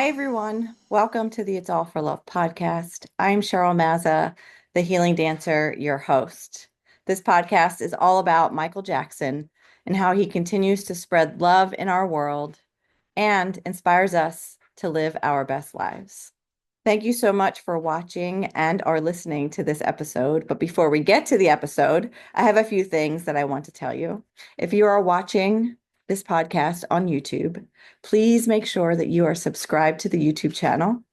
Hi, everyone. Welcome to the It's All for Love podcast. I'm Cheryl Mazza, the healing dancer, your host. This podcast is all about Michael Jackson and how he continues to spread love in our world and inspires us to live our best lives. Thank you so much for watching and or listening to this episode. But before we get to the episode, I have a few things that I want to tell you. If you are watching this podcast on YouTube, please make sure that you are subscribed to the YouTube channel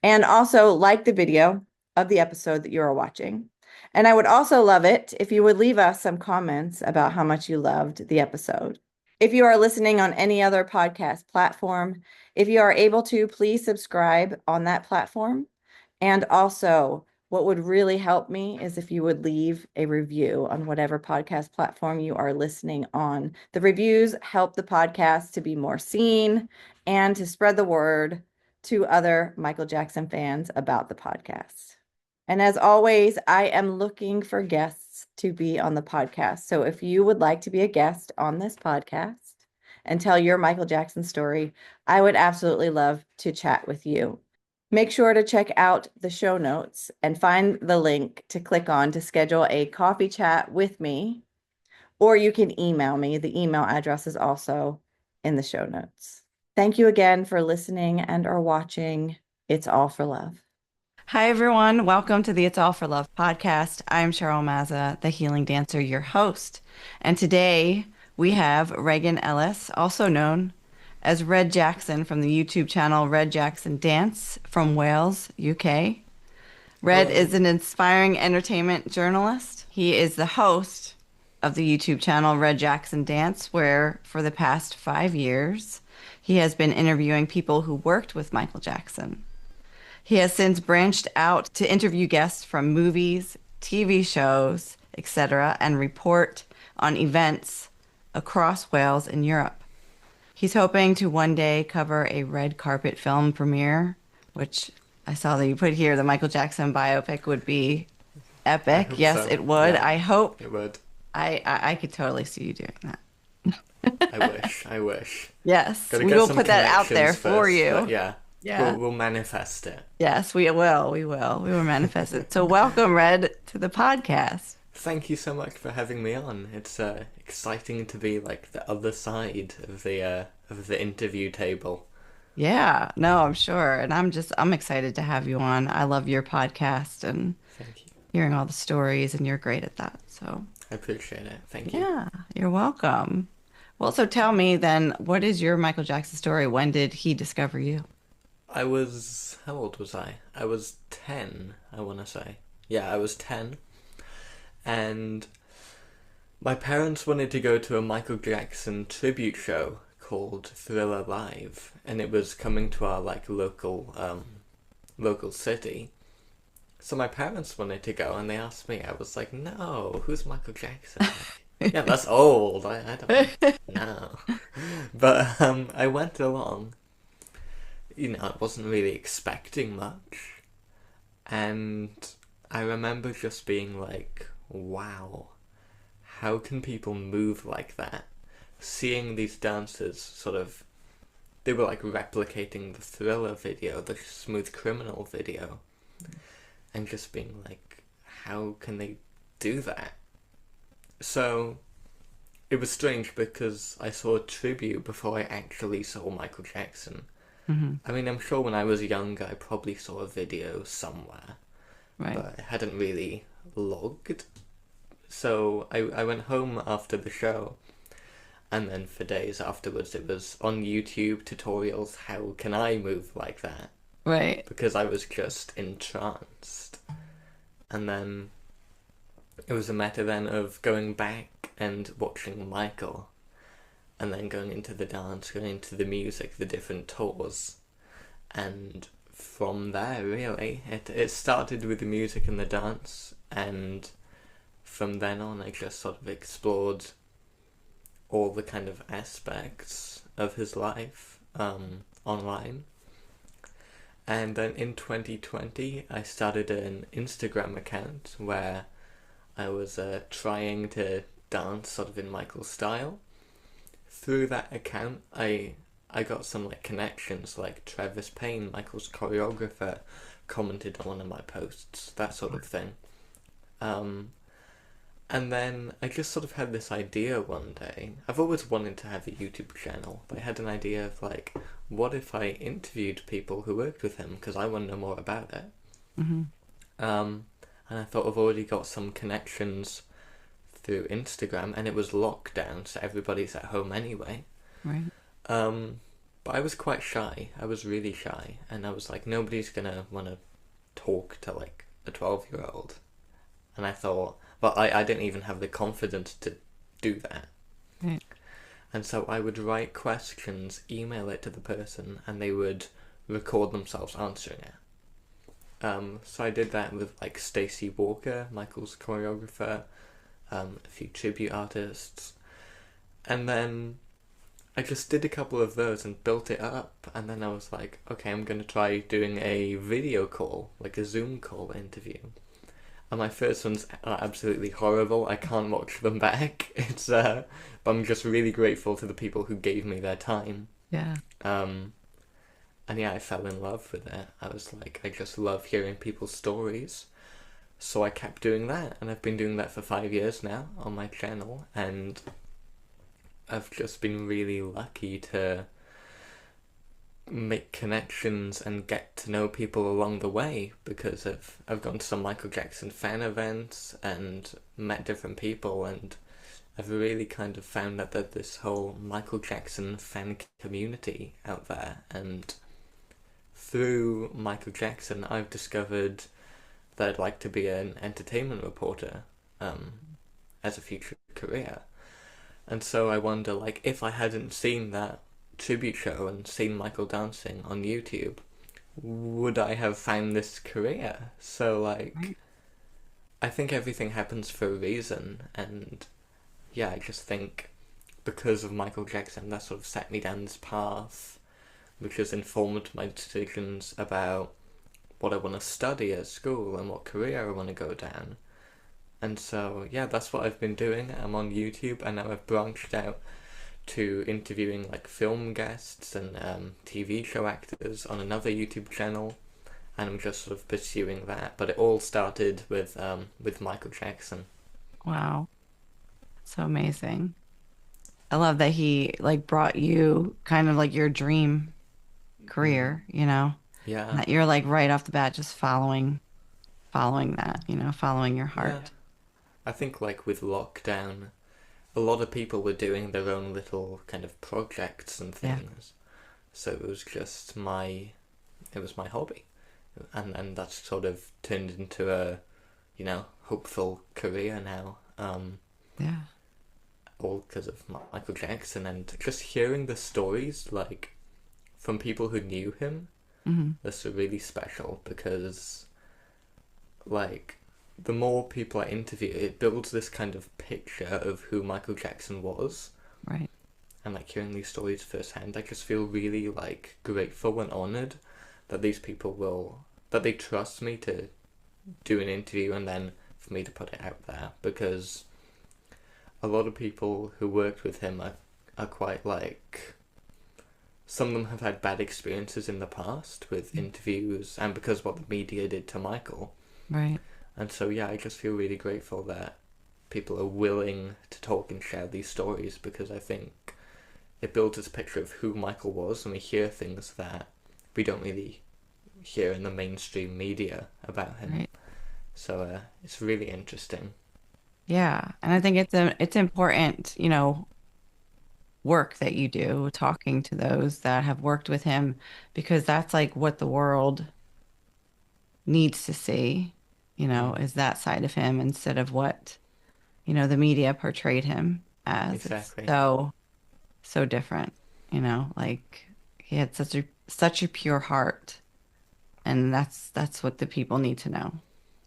and also like the video of the episode that you are watching. And I would also love it if you would leave us some comments about how much you loved the episode. If you are listening on any other podcast platform, if you are able to, please subscribe on that platform. And also, what would really help me is if you would leave a review on whatever podcast platform you are listening on. The reviews help the podcast to be more seen and to spread the word to other Michael Jackson fans about the podcast. And as always, I am looking for guests to be on the podcast. So if you would like to be a guest on this podcast and tell your Michael Jackson story, I would absolutely love to chat with you. Make sure to check out the show notes and find the link to click on to schedule a coffee chat with me, or you can email me. The email address is also in the show notes. Thank you again for listening and or watching It's All for Love. Hi, everyone. Welcome to the It's All for Love podcast. I'm Cheryl Mazza, the healing dancer, your host. And today we have Regan Ellis, also known as Red Jackson from the YouTube channel Red Jackson Dance from Wales, UK. Red Hello. is an inspiring entertainment journalist. He is the host of the YouTube channel Red Jackson Dance, where for the past 5 years, he has been interviewing people who worked with Michael Jackson. He has since branched out to interview guests from movies, TV shows, etc., and report on events across Wales and Europe. He's hoping to one day cover a red carpet film premiere, which I saw that you put here. The Michael Jackson biopic would be I epic. hope Yes, so. it would. Yeah, I hope. it would. I could totally see you doing that. I wish. I wish. Yes, Gotta we get will some put that out there connections for first, but you. yeah, Yeah. we'll manifest it. Yes, we will. We will. We will manifest it. So welcome, Red, to the podcast. Thank you so much for having me on. It's exciting to be like the other side of the interview table. Yeah, no, I'm sure. And I'm excited to have you on. I love your podcast and Thank you. hearing all the stories, and you're great at that. So, I appreciate it. Thank you. yeah, you're welcome. Well, so tell me then, what is your Michael Jackson story? When did he discover you? How old was I? I was 10, I want to say. Yeah, I was 10. And my parents wanted to go to a Michael Jackson tribute show called Thriller Live, and it was coming to our like local city. So my parents wanted to go, and they asked me. I was like, "No, who's Michael Jackson?" Like, yeah, that's old. I don't know. But I went along. I wasn't really expecting much, and I remember just being like, "Wow, how can people move like that?" Seeing these dancers they were like replicating the Thriller video, the Smooth Criminal video, and just being like, how can they do that? So it was strange because I saw a tribute before I actually saw Michael Jackson. Mm-hmm. I mean, I'm sure when I was younger I probably saw a video somewhere, Right. but I hadn't really logged. So I went home after the show, and then for days afterwards it was on YouTube tutorials, how can I move like that? Right. Because I was just entranced. And then it was a matter then of going back and watching Michael, and then going into the dance, going into the music, the different tours. And from there, really, it started with the music and the dance, and from then on I just sort of explored all the kind of aspects of his life online. And then in 2020 I started an Instagram account where I was trying to dance sort of in Michael's style. Through that account I I got some like connections, like Travis Payne, Michael's choreographer, commented on one of my posts, that sort of thing. Um, and then I just sort of had this idea one day. I've always wanted to have a YouTube channel, but I had an idea of like, what if I interviewed people who worked with him because I want to know more about it. Hmm. Um, and I thought I've already got some connections through Instagram, and it was lockdown, so everybody's at home anyway. Right. Um, but I was quite shy. I was really shy, and I was like, nobody's gonna want to talk to like a 12-year-old. And I thought, but I didn't even have the confidence to do that. Right. And so I would write questions, email it to the person, and they would record themselves answering it. So I did that with like Stacey Walker, Michael's choreographer, a few tribute artists, and then I just did a couple of those and built it up, and then I was like, okay, I'm gonna try doing a video call, like a Zoom call interview. And my first ones are absolutely horrible. I can't watch them back. But I'm just really grateful to the people who gave me their time. Yeah. Um, and yeah, I fell in love with it. I was like, I just love hearing people's stories. So I kept doing that, and I've been doing that for 5 years now on my channel, and I've just been really lucky to make connections and get to know people along the way because I've gone to some Michael Jackson fan events and met different people, and I've really kind of found that there's this whole Michael Jackson fan community out there, and through Michael Jackson I've discovered that I'd like to be an entertainment reporter as a future career. And so I wonder, like, if I hadn't seen that tribute show and seen Michael dancing on YouTube, would I have found this career? So, like, Right. I think everything happens for a reason, and yeah, I just think because of Michael Jackson, that sort of set me down this path, which has informed my decisions about what I want to study at school and what career I want to go down. And so, yeah, that's what I've been doing. I'm on YouTube, and now I've branched out to interviewing like film guests and TV show actors on another YouTube channel, and I'm just sort of pursuing that. But it all started with Michael Jackson. Wow. So amazing. I love that he like brought you kind of like your dream Mm. career, you know, and Yeah, that you're like right off the bat just following that, you know, following your yeah. heart. I think like with lockdown, a lot of people were doing their own little kind of projects and Yeah. things. So it was my hobby, and that's sort of turned into a, hopeful career now. Yeah. All because of Michael Jackson, and just hearing the stories like from people who knew him. Hmm. That's really special because like the more people I interview, it builds this kind of picture of who Michael Jackson was, Right. and like hearing these stories firsthand, I just feel really like grateful and honored that these people will that they trust me to do an interview and then for me to put it out there, because a lot of people who worked with him are quite like, some of them have had bad experiences in the past with interviews and because what the media did to Michael. Right. And so yeah, I just feel really grateful that people are willing to talk and share these stories, because I think it builds this picture of who Michael was, and we hear things that we don't really hear in the mainstream media about him. Right. So it's really interesting. Yeah. And I think it's important, you know, work that you do talking to those that have worked with him because that's like what the world needs to see, you know, Mm, is that side of him instead of what, you know, the media portrayed him as. It's exactly. so different, you know, like he had such a pure heart. And that's what the people need to know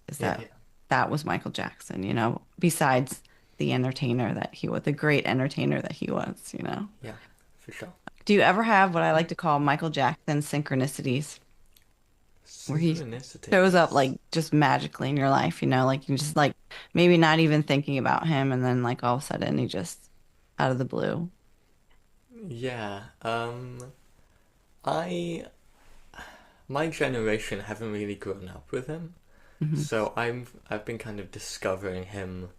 is Yeah, that that was Michael Jackson, you know, besides the entertainer that he was, the great entertainer that he was, you know. yeah, for sure. Do you ever have what I like to call Michael Jackson synchronicities where he shows up Synchronicities. like just magically in your life, you know, like you just like maybe not even thinking about him and then like all of a sudden he just out of the blue. Yeah. I my generation haven't really grown up with him, Hmm. so I've been kind of discovering him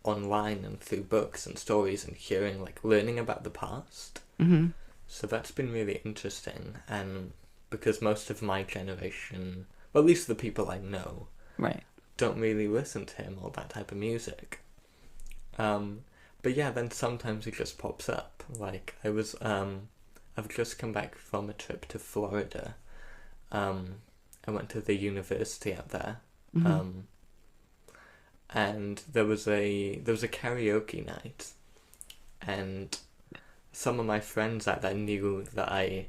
online and through books and stories and hearing like learning about the past. Hmm. So that's been really interesting, and because most of my generation, well, at least the people I know, Right. don't really listen to him or that type of music. Um, but yeah, then sometimes he just pops up. Like I've just come back from a trip to Florida. Um, I went to the university out there. Hmm. Um, and there was a karaoke night, and some of my friends out there knew that I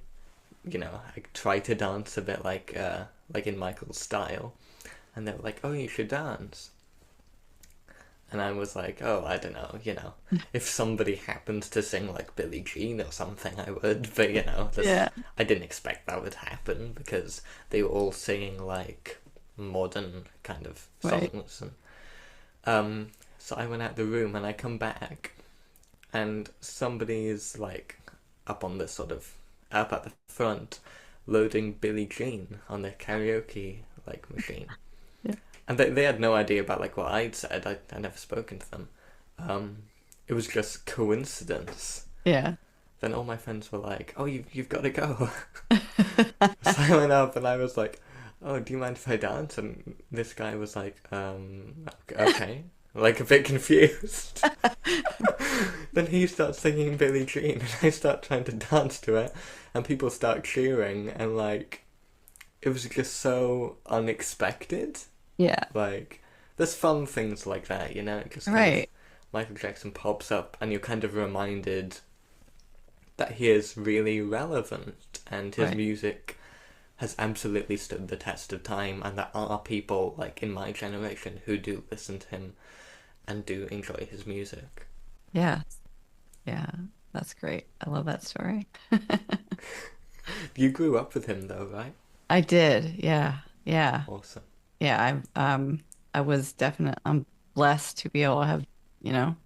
try to dance a bit like in Michael's style, and they were like, "Oh, you should dance." And I was like, "Oh, I don't know, if somebody happened to sing like Billie Jean or something, I would." But Yeah. I didn't expect that would happen because they were all singing like modern kind of Right. songs, and so I went out the room and I come back, and somebody is like up on the sort of up at the front, loading Billie Jean on their karaoke like machine, Yeah. and they had no idea about like what I'd said. I'd never spoken to them. Um, it was just coincidence. Yeah. Then all my friends were like, "Oh, you've got to go." So I went up and I was like, "Oh, do you mind if I dance?" And this guy was like, okay," like a bit confused. Then he starts singing Billie Jean, and I start trying to dance to it, and people start cheering, and like it was just so unexpected. Yeah. Like there's fun things like that, It just kind of Right. Michael Jackson pops up, and you're kind of reminded that he is really relevant, and his Right. music has absolutely stood the test of time, and there are people like in my generation who do listen to him and do enjoy his music. Yeah. Yeah. That's great. I love that story. You grew up with him though, right? I did. Yeah. Yeah. Awesome. Yeah. I was definitely I'm blessed to be able to have, you know,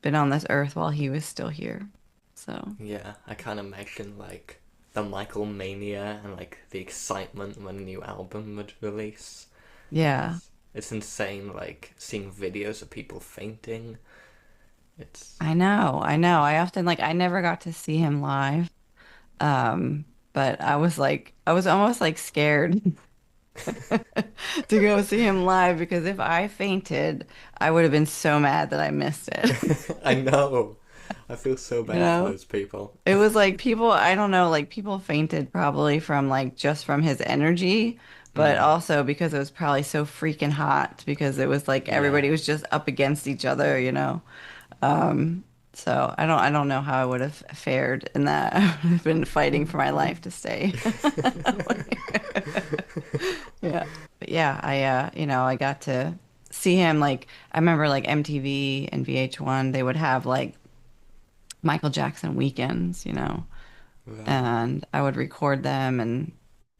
been on this earth while he was still here. So, Yeah, I can't imagine like the Michael mania and like the excitement when a new album would release. yeah. It's insane, like seeing videos of people fainting. It's I know. I know. I often like I never got to see him live. But I was almost like scared to go see him live because if I fainted, I would have been so mad that I missed it. I know. I feel so You bad for know? those people. It was like people, I don't know, like people fainted probably from like just from his energy, but Mm, also because it was probably so freaking hot because it was like everybody yeah. was just up against each other, you know. So I don't know how I would have fared in that. I would have been fighting for my life to stay. Yeah. But yeah, I got to see him like I remember like MTV and VH1, they would have like Michael Jackson weekends, Right. and I would record them and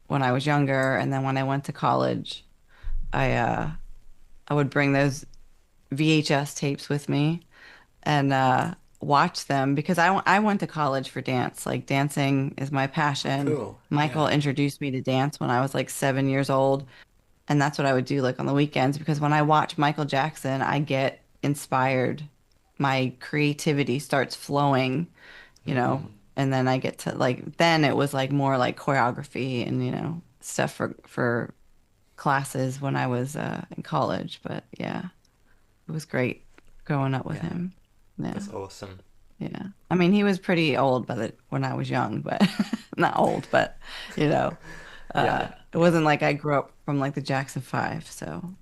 when I was younger and then when I went to college, I would bring those VHS tapes with me and watch them because I went to college for dance. Like dancing is my Oh, passion. cool. Michael Yeah. introduced me to dance when I was like 7 years old, and that's what I would do like on the weekends because when I watch Michael Jackson, I get inspired. My creativity starts flowing, Mm, and then I get to like then it was like more like choreography and stuff for classes when I was in college. But yeah, it was great growing up with yeah. him. Yeah. That's awesome. Yeah. I mean, he was pretty old by the when I was young, but not old, but you know, Yeah. it Yeah. wasn't like I grew up from like the Jackson 5, so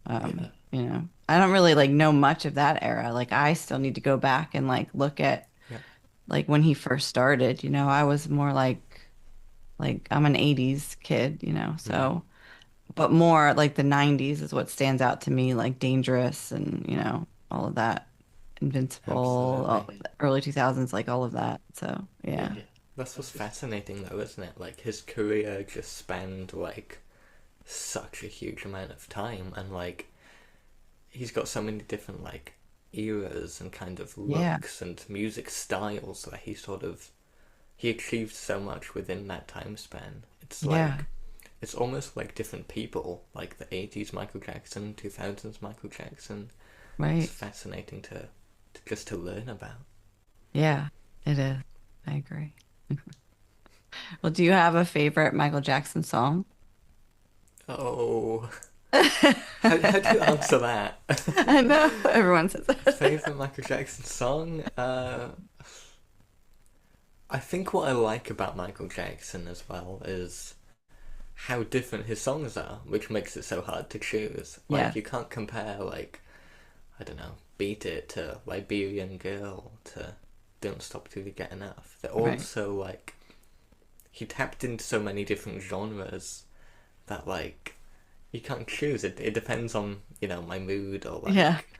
Yeah. I don't really like know much of that era. Like I still need to go back and like look at Yeah. like when he first started, I was more like I'm an 80s kid, Mm, so but more like the 90s is what stands out to me, like Dangerous and, all of that. Invincible, absolutely. early 2000s, like all of that. So, Yeah. yeah. That's what's fascinating though, isn't it? Like his career just spanned like such a huge amount of time, and like he's got so many different like eras and kind of Yeah. looks and music styles that he sort of he achieved so much within that time span. It's Yeah, like it's almost like different people, like the 80s Michael Jackson, 2000s Michael Jackson. It's right. fascinating to just to learn about. Yeah, it is. I agree. Well, do you have a favorite Michael Jackson song? Oh, how do you I answer that? know everyone says that. Favorite Michael Jackson song? I think what I like about Michael Jackson as well is how different his songs are, which makes it so hard to choose. Yeah, Like, you can't compare, like, I don't know, Beat It to Liberian Girl to Don't Stop Till You Get Enough. They're all right. so, like, he tapped into so many different genres that, like, you can't choose. It depends on, my mood or, Yeah, like,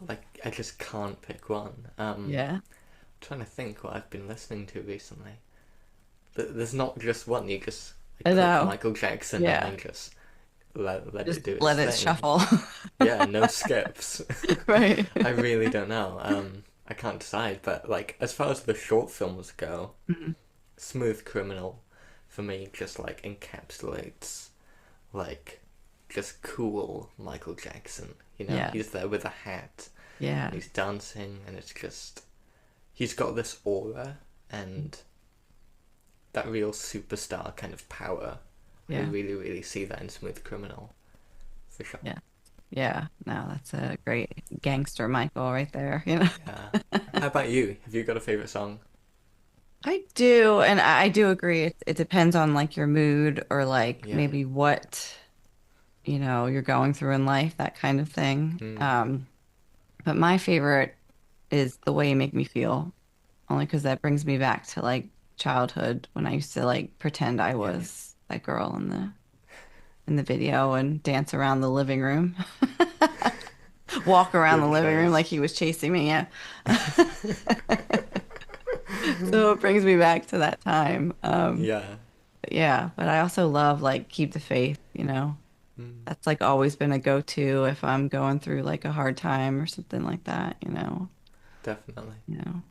like, I just can't pick one. yeah. Trying to think what I've been listening to recently. There's not just one. You just I click know. Michael Jackson and Yeah, then just let just it do its let it thing. shuffle. Yeah, no skips. Right. I really don't know. I can't decide. But like, as far as the short films go, Mhm. Smooth Criminal, for me, just like encapsulates like just cool Michael Jackson. Yeah, He's there with a hat yeah, and he's dancing, and it's just he's got this aura and that real superstar kind of power. I yeah, really, really see that in Smooth Criminal, for sure. yeah, yeah. No, that's a great gangster Michael right there, you know. Yeah. How about you? Have you got a favorite song? I do, and I do agree. It depends on like your mood or like Yeah. maybe what, you're going through in life, that kind of thing. Mm. But my favorite is The Way You Make Me Feel, only because that brings me back to like childhood when I used to like pretend I Yeah. was that girl in the video and dance around the living room, walk around the Good living room choice. like he was chasing me. Yeah. So it brings me back to that time. Yeah. Yeah, but I also love like Keep the Faith. Mm. That's like always been a go-to if I'm going through like a hard time or something like that. Definitely. You know.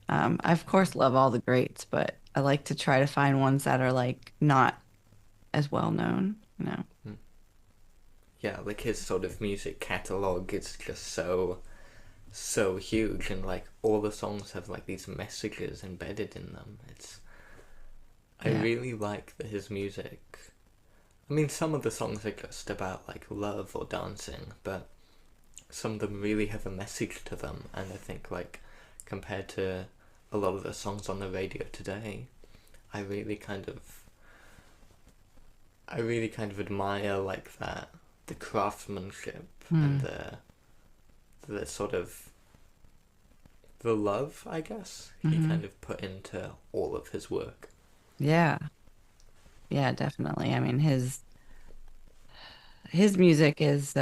I of course love all the greats, but I like to try to find ones that are like not as well known. Mm. Yeah, like his sort of music catalogue is just so, so huge, and like all the songs have like these messages embedded in them. I Yeah. really like his music. I mean, some of the songs are just about like love or dancing, but some of them really have a message to them, and I think like compared to a lot of the songs on the radio today, I really kind of I really kind of admire like that the craftsmanship and Hmm. the sort of the love, I guess, he Hmm. kind of put into all of his work. Yeah. Yeah, definitely. I mean, his music is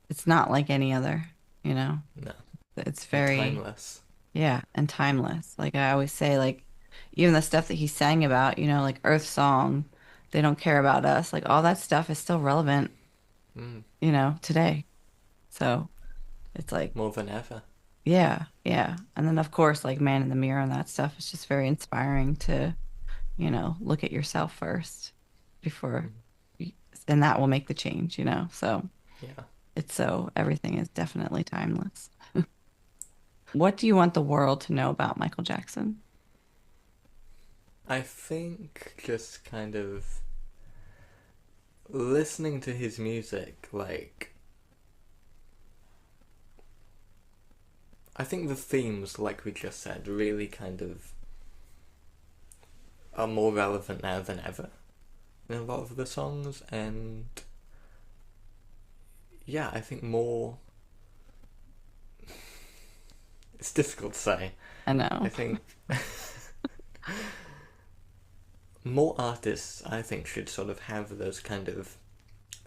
it's not like any other. No, It's and very, timeless. yeah, and timeless. Like I always say, like even the stuff that he sang about, like Earth Song, They Don't Care About Us, like all that stuff is still relevant, today. So it's like, More than ever. yeah, yeah. And then of course, like Man in the Mirror and that stuff is just very inspiring to, look at yourself first before Mm. you, and that will make the change. So Yeah. it's so everything is definitely timeless. What do you want the world to know about Michael Jackson? I think just kind of listening to his music, like, I think the themes, like we just said, really kind of are more relevant now than ever in a lot of the songs, and yeah, I think more. It's difficult to say. I I know. think more artists, I think, should sort of have those kind of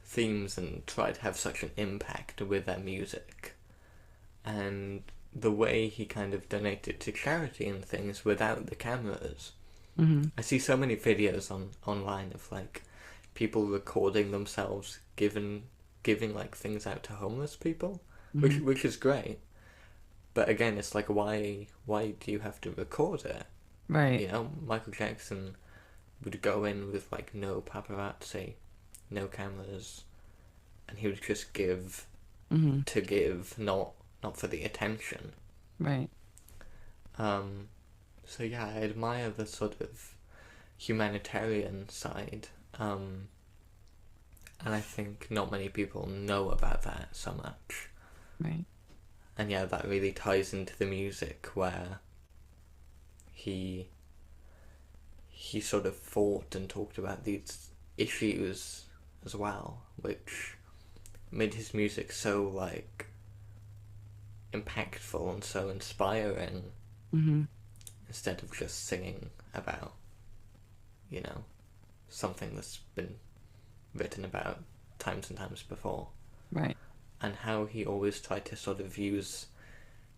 themes and try to have such an impact with their music. And the way he kind of donated to charity and things without the cameras. Hmm. I see so many videos online of like people recording themselves giving like things out to homeless people, which Hmm. which is great. But again, it's like, why do you have to record it? Right. You know, Michael Jackson would go in with like no paparazzi, no cameras, and he would just give Mm-hmm. to give, not for the attention. Right. So yeah, I admire the sort of humanitarian side, and I think not many people know about that so much. Right. And yeah, that really ties into the music where he sort of fought and talked about these issues as well, which made his music so like impactful and so inspiring, Mm-hmm. instead of just singing about, you know, something that's been written about times and times before. Right. And how he always tried to sort of use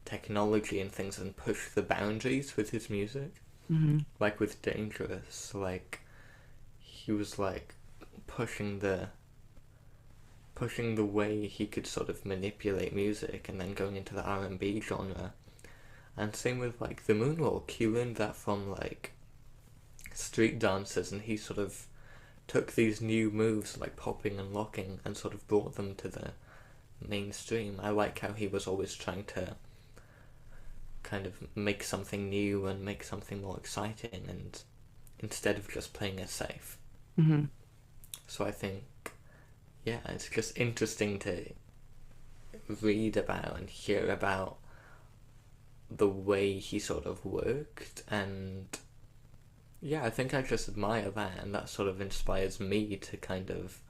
technology and things and push the boundaries with his music. Mm-hmm. Like with Dangerous, like he was like pushing the way he could sort of manipulate music, and then going into the R&B genre. And same with like the moonwalk, he learned that from like street dancers, and he sort of took these new moves like popping and locking and sort of brought them to the mainstream. I like how he was always trying to kind of make something new and make something more exciting, and instead of just playing it safe. Mm-hmm. So I think, yeah, it's just interesting to read about and hear about the way he sort of worked, and yeah, I think I just admire that, and that sort of inspires me to kind of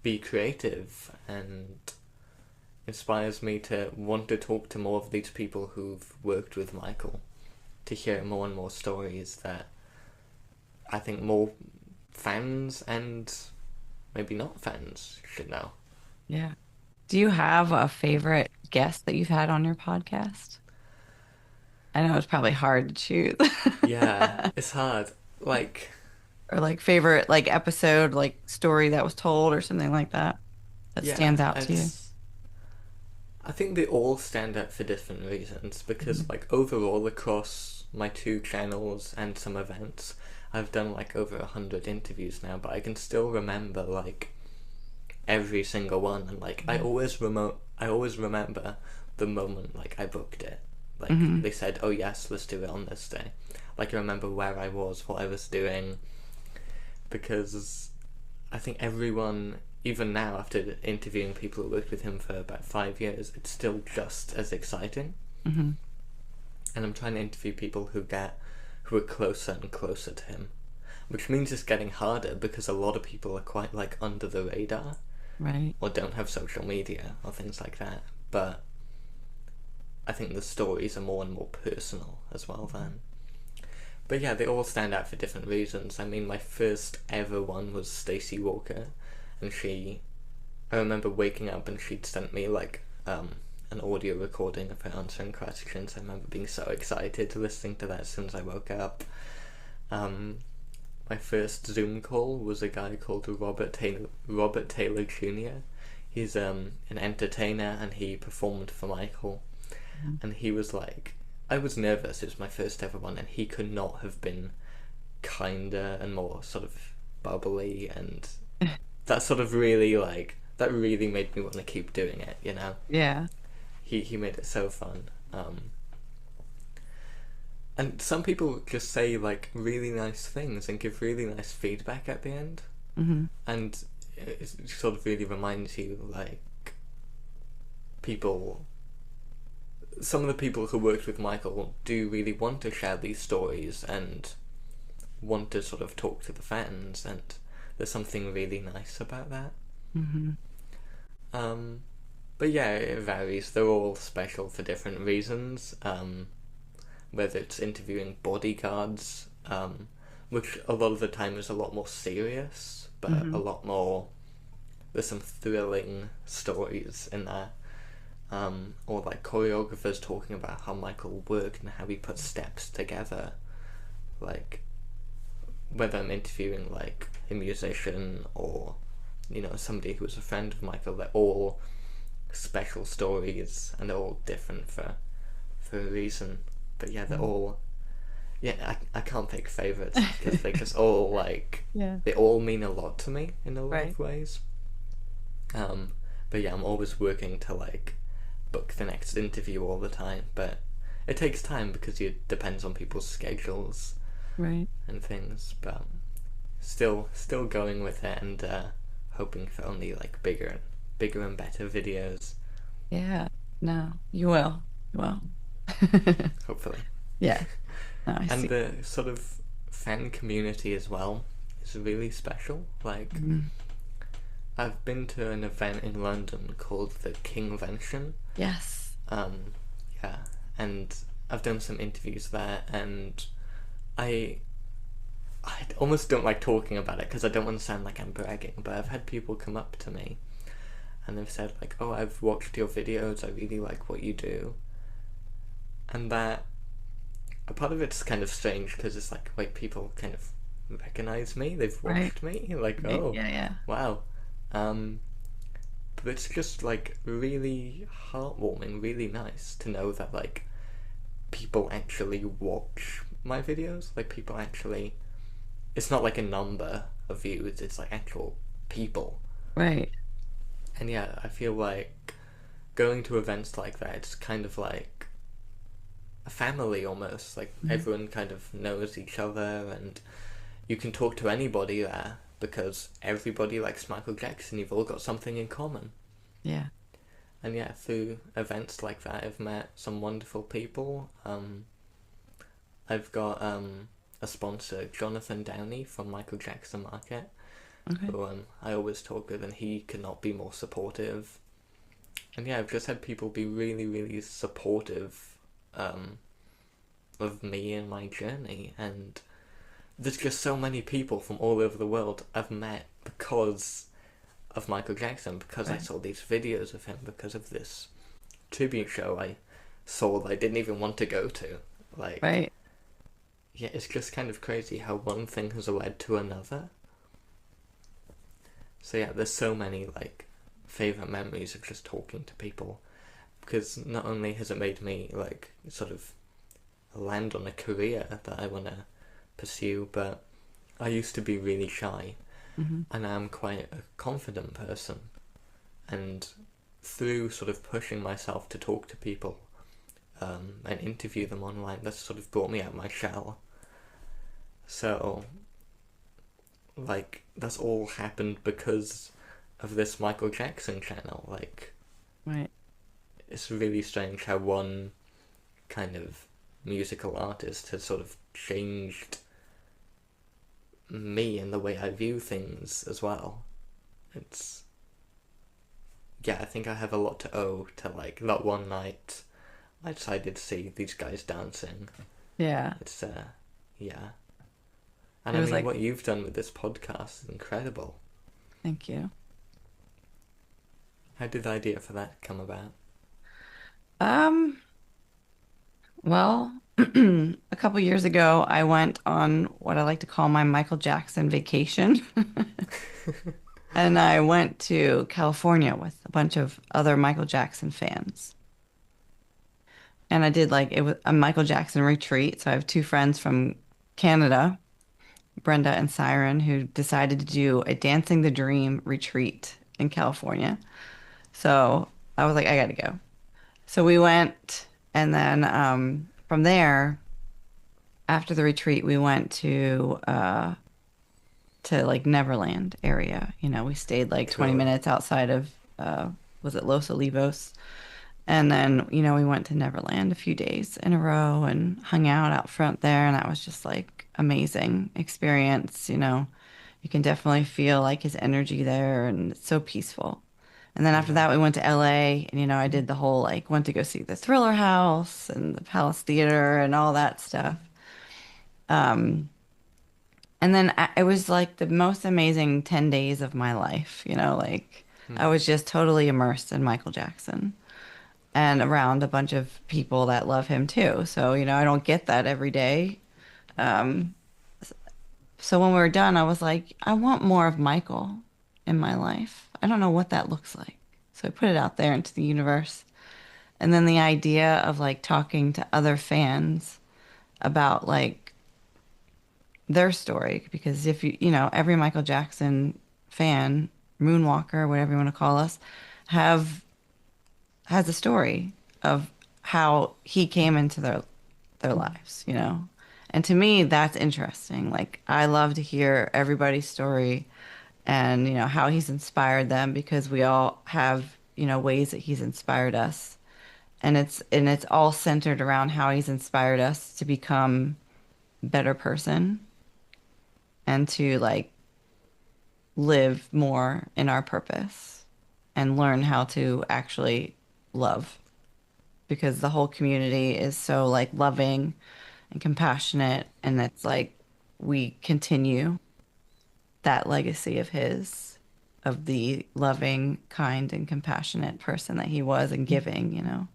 be creative, and inspires me to want to talk to more of these people who've worked with Michael, to hear more and more stories that I think more fans and maybe not fans should know. Yeah. Do you have a favorite guest that you've had on your podcast? I know it's probably hard to choose. Yeah, it's hard. Like, Or like favorite like episode, like story that was told or something like that that yeah, stands out to you. I think they all stand out for different reasons, because like overall across my 2 channels and some events, I've done like over 100 interviews now, but I can still remember like every single one, and like I always remember the moment like I booked it. Like Mm-hmm. they said, "Oh yes, let's do it on this day." Like I remember where I was, what I was doing, because I think everyone, even now after interviewing people who worked with him for about 5 years, it's still just as exciting. Mm-hmm. And I'm trying to interview people who are closer and closer to him, which means it's getting harder because a lot of people are quite like under the radar, Right. or don't have social media or things like that. But I think the stories are more and more personal as well then. But yeah, they all stand out for different reasons. I mean, my first ever one was Stacey Walker, and I remember waking up and she'd sent me like an audio recording of her answering questions. I remember being so excited listening to that as soon as I woke up. My first Zoom call was a guy called Robert Taylor Jr. He's an entertainer, and he performed for Michael. And he was like, I was nervous, it was my first ever one, and he could not have been kinder and more sort of bubbly, and that sort of really like, that really made me want to keep doing it, you know? Yeah. He made it so fun. And some people just say like really nice things and give really nice feedback at the end. Mm-hmm. And it sort of really reminds you like some of the people who worked with Michael do really want to share these stories and want to sort of talk to the fans, and there's something really nice about that. Mm-hmm. But yeah, it varies. They're all special for different reasons. Whether it's interviewing bodyguards, which a lot of the time is a lot more serious, but a lot more, there's some thrilling stories in there. Or like choreographers talking about how Michael worked and how he put steps together. Like, whether I'm interviewing like a musician or, you know, somebody who was a friend of Michael, they're all special stories, and they're all different for a reason. But yeah, they're Mm. all yeah. I can't pick favorites because they just all like Yeah. they all mean a lot to me in a lot Right. of ways. Um, but yeah, I'm always working to like book the next interview all the time, but it takes time because it depends on people's schedules Right. and things. But still going with it and hoping for only like bigger and better videos. Yeah. No, you will. You will. Hopefully. Yeah. No, I And see. the sort of fan community as well is really special. Like Mhm. I've been to an event in London called the Kingvention. Yes. Um, yeah, and I've done some interviews there, and I I almost don't like talking about it because I don't want to sound like I'm bragging. But I've had people come up to me and they've said like, "Oh, I've watched your videos. I really like what you do," and that a part of it's kind of strange because it's like, wait, people kind of recognize me. They've Right. watched me. Like, Right. oh, Yeah. Yeah. wow. Um, but it's just like really heartwarming, really nice to know that like people actually watch my videos. Like people actually, it's not like a number of views. It's like actual people. Right. And yeah, I feel like going to events like that, it's kind of like a family almost. Like Mhm. everyone kind of knows each other, and you can talk to anybody there because everybody likes Michael Jackson. You've all got something in common. Yeah. And yeah, through events like that, I've met some wonderful people. I've got a sponsor, Jonathan Downey from Michael Jackson Market, Okay. who I always talk with, and he could not be more supportive. And yeah, I've just had people be really, really supportive um, of me and my journey. And there's just so many people from all over the world I've met because of Michael Jackson, because I Right. saw these videos of him, because of this tribute show I saw that I didn't even want to go to. Like, Right. yeah, it's just kind of crazy how one thing has led to another. So yeah, there's so many like favorite memories of just talking to people because not only has it made me like sort of land on a career that I want to pursue, but I used to be really shy Hmm. and I'm quite a confident person. And through sort of pushing myself to talk to people and interview them online, that's sort of brought me out of my shell. So, like, that's all happened because of this Michael Jackson channel. Like, Right. it's really strange how one kind of musical artist has sort of changed me and the way I view things as well. It's yeah, I think I have a lot to owe to like that one night I decided to see these guys dancing. Yeah. It's yeah. And It I was mean like, what you've done with this podcast is incredible. thank you. How did the idea for that come about? Um, well, a couple years ago, I went on what I like to call my Michael Jackson vacation. And I went to California with a bunch of other Michael Jackson fans. And I did like it was a Michael Jackson retreat. So I have two friends from Canada, Brenda and Siren, who decided to do a Dancing the Dream retreat in California. So I was like, I gotta go. So we went, and then from there, after the retreat, we went to like Neverland area. You know, we stayed like 20 Cool. minutes outside of was it Los Olivos? And then, you know, we went to Neverland a few days in a row and hung out front there, and that was just like amazing experience, you know. You can definitely feel like his energy there and it's so peaceful. And then after Yeah. that we went to LA and you know, I did the whole like went to go see the Thriller House and the Palace Theater and all that stuff. Um and then it was like the most amazing 10 days of my life, you know, like I Hmm. was just totally immersed in Michael Jackson and around a bunch of people that love him too. So, you know, I don't get that every day. Um, so when we were done, I was like, I want more of Michael in my life. I don't know what that looks like. So I put it out there into the universe. And then the idea of like talking to other fans about like their story, because if you, every Michael Jackson fan, moonwalker, whatever you want to call us, have has a story of how he came into their lives. And to me, that's interesting. Like I love to hear everybody's story and how he's inspired them because we all have ways that he's inspired us. And it's all centered around how he's inspired us to become a better person and to like live more in our purpose and learn how to actually love because the whole community is so like loving and compassionate and it's like we continue that legacy of his of the loving, kind and compassionate person that he was and giving.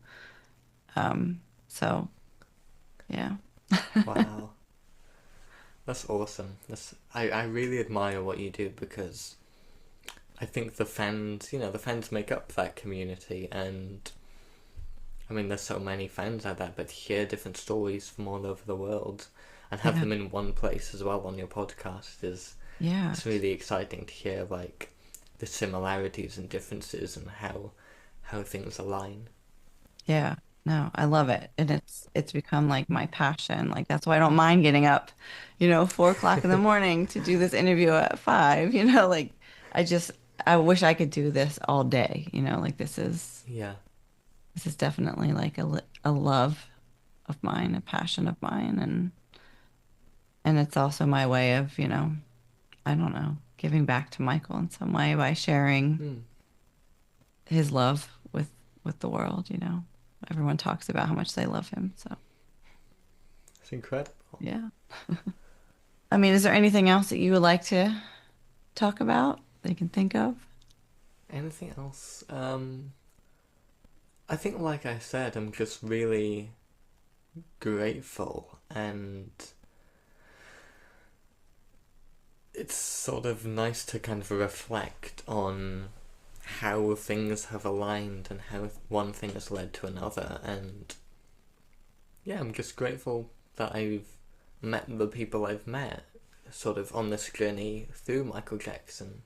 So yeah. Wow. That's awesome. I really admire what you do because I think the fans make up that community, and I mean, there's so many fans out there, but to hear different stories from all over the world and have Yeah. them in one place as well on your podcast Yeah. it's really exciting to hear like the similarities and differences and how things align. Yeah. No, I love it. And it's become like my passion. Like that's why I don't mind getting up, 4 o'clock in the morning to do this interview at 5, like I just I wish I could do this all day, like Yeah. this is definitely like a love of mine, a passion of mine, and it's also my way of, I don't know, giving back to Michael in some way by sharing Hmm. his love with the world. Everyone talks about how much they love him, so It's incredible. yeah. I mean, is there anything else that you would like to talk about that you can think of? Anything else? I think, like I said, I'm just really grateful, and it's sort of nice to kind of reflect on how things have aligned and how one thing has led to another. And yeah, I'm just grateful that I've met the people I've met sort of on this journey through Michael Jackson.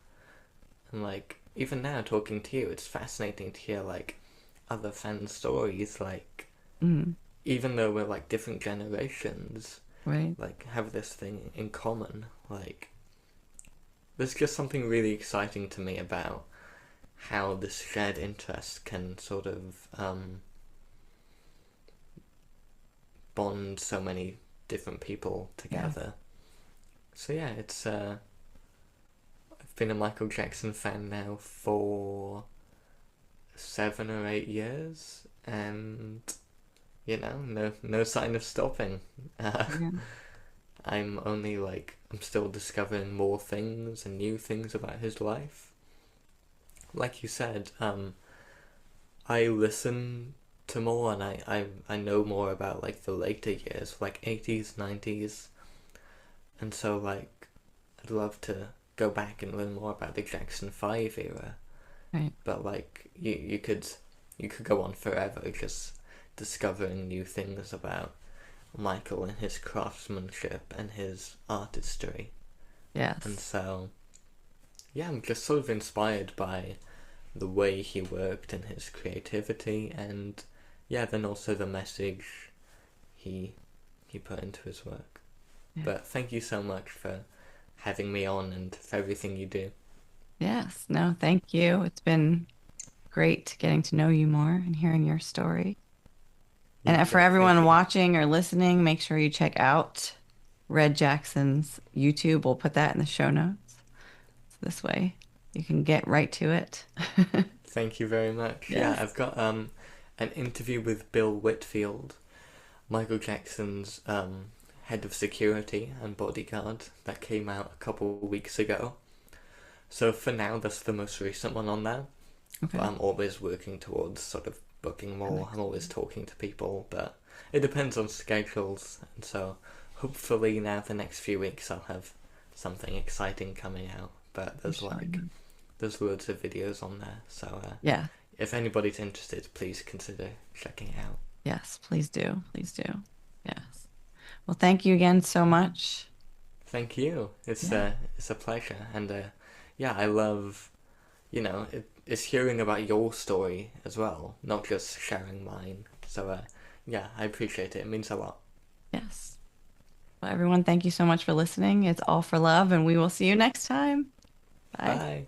And like, even now talking to you, it's fascinating to hear like other fan stories, like Mm, even though we're like different generations, right. like have this thing in common. Like there's just something really exciting to me about how this shared interest can sort of bond so many different people together. So yeah, it's I've been a Michael Jackson fan now for 7 or 8 years, and no sign of stopping. Yeah. I'm still discovering more things and new things about his life. Like you said, I listen to more and I know more about like the later years, like 80s, 90s, and so like I'd love to go back and learn more about the Jackson 5 era. Right. But like you could go on forever just discovering new things about Michael and his craftsmanship and his artistry. And Yes. so yeah, I'm just sort of inspired by the way he worked and his creativity, and yeah, then also the message he put into his work. Yeah. But thank you so much for having me on and for everything you do. Yes. No, thank you. It's been great getting to know you more and hearing your story. Yeah, And for thank everyone you. watching or listening, make sure you check out Red Jackson's YouTube. We'll put that in the show notes. So this way you can get right to it. Thank you very much. Yeah, Yes. I've got an interview with Bill Whitfield, Michael Jackson's head of security and bodyguard, that came out a couple of weeks ago. So for now, that's the most recent one on there. Okay. But I'm always working towards sort of booking more. makes I'm always talking to people, but it depends on schedules. And so hopefully now the next few weeks I'll have something exciting coming out. But there's Sure. there's loads of videos on there. So Yeah. if anybody's interested, please consider checking it out. Yes, please do. Please do. Yes. Well, thank you again so much. Thank you. Yeah. It's a pleasure, and yeah, I love, it's hearing about your story as well, not just sharing mine. So yeah, I appreciate it. It means a lot. Yes. Well, everyone, thank you so much for listening. It's all for love, and we will see you next time. Bye. Bye.